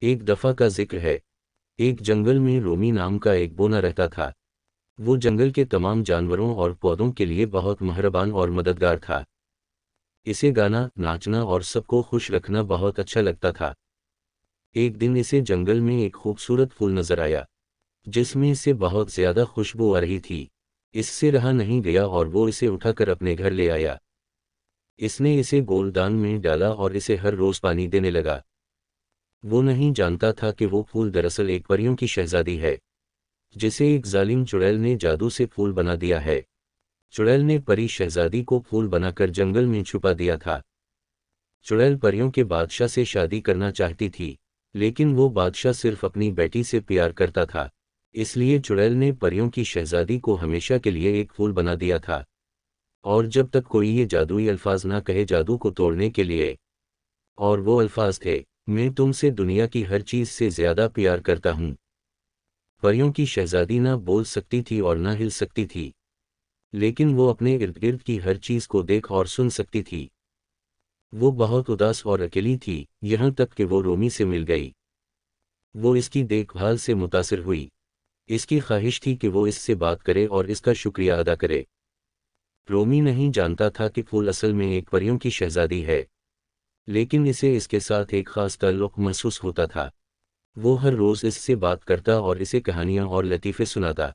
एक दफ़ा का जिक्र है। एक जंगल में रोमी नाम का एक बोना रहता था। वो जंगल के तमाम जानवरों और पौधों के लिए बहुत मेहरबान और मददगार था। इसे गाना, नाचना और सबको खुश रखना बहुत अच्छा लगता था। एक दिन इसे जंगल में एक खूबसूरत फूल नजर आया, जिसमें से बहुत ज्यादा खुशबू आ रही थी। इससे रहा नहीं गया और वो इसे उठाकर अपने घर ले आया। इसने इसे गोलदान में डाला और इसे हर रोज पानी देने लगा। वो नहीं जानता था कि वो फूल दरअसल एक परियों की शहजादी है, जिसे एक जालिम चुड़ैल ने जादू से फूल बना दिया है। चुड़ैल ने परी शहजादी को फूल बनाकर जंगल में छुपा दिया था। चुड़ैल परियों के बादशाह से शादी करना चाहती थी, लेकिन वो बादशाह सिर्फ अपनी बेटी से प्यार करता था। इसलिए चुड़ैल ने परियों की शहजादी को हमेशा के लिए एक फूल बना दिया था। और जब तक कोई ये जादुई अल्फाज ना कहे जादू को तोड़ने के लिए, और वो अल्फाज थे, मैं तुमसे दुनिया की हर चीज से ज्यादा प्यार करता हूँ। परियों की शहजादी ना बोल सकती थी और ना हिल सकती थी, लेकिन वो अपने इर्द गिर्द की हर चीज को देख और सुन सकती थी। वो बहुत उदास और अकेली थी, यहाँ तक कि वो रोमी से मिल गई। वो इसकी देखभाल से मुतासिर हुई। इसकी ख्वाहिश थी कि वो इससे बात करे और इसका शुक्रिया अदा करे। रोमी नहीं जानता था कि फूल असल में एक परियों की शहजादी है, लेकिन इसे इसके साथ एक खास ताल्लुक महसूस होता था। वो हर रोज इससे बात करता और इसे कहानियां और लतीफ़े सुनाता,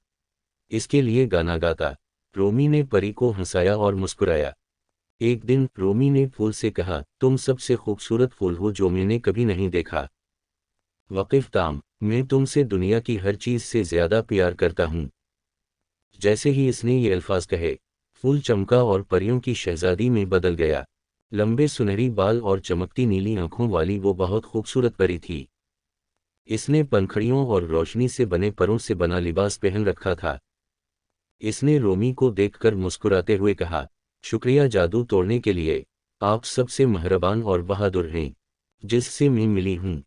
इसके लिए गाना गाता। रोमी ने परी को हंसाया और मुस्कुराया। एक दिन रोमी ने फूल से कहा, तुम सबसे खूबसूरत फूल हो जो मैंने कभी नहीं देखा। वक़िफ़ ताम, मैं तुमसे दुनिया की हर चीज़ से ज़्यादा प्यार करता हूँ। जैसे ही इसने ये अल्फाज कहे, फूल चमका और परियों की शहजादी में बदल गया। लंबे सुनहरी बाल और चमकती नीली आंखों वाली वो बहुत खूबसूरत परी थी। इसने पंखड़ियों और रोशनी से बने परों से बना लिबास पहन रखा था। इसने रोमी को देखकर मुस्कुराते हुए कहा, शुक्रिया जादू तोड़ने के लिए। आप सबसे मेहरबान और बहादुर हैं जिससे मैं मिली हूँ।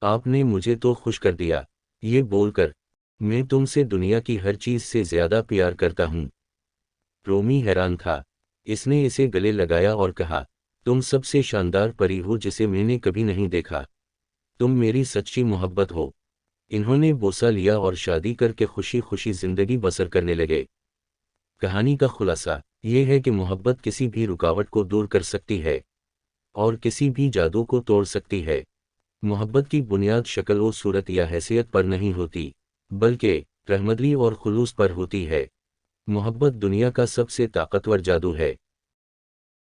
आपने मुझे तो खुश कर दिया। ये बोलकर, मैं तुमसे दुनिया की हर चीज से ज्यादा प्यार करता हूँ। रोमी हैरान था। इसने इसे गले लगाया और कहा, तुम सबसे शानदार परी हो जिसे मैंने कभी नहीं देखा। तुम मेरी सच्ची मोहब्बत हो। इन्होंने बोसा लिया और शादी करके खुशी खुशी जिंदगी बसर करने लगे। कहानी का खुलासा ये है कि मोहब्बत किसी भी रुकावट को दूर कर सकती है और किसी भी जादू को तोड़ सकती है। मोहब्बत की बुनियाद शक्ल व सूरत या हैसियत पर नहीं होती, बल्कि रहमदिली और खुलूस पर होती है। मोहब्बत दुनिया का सबसे ताकतवर जादू है।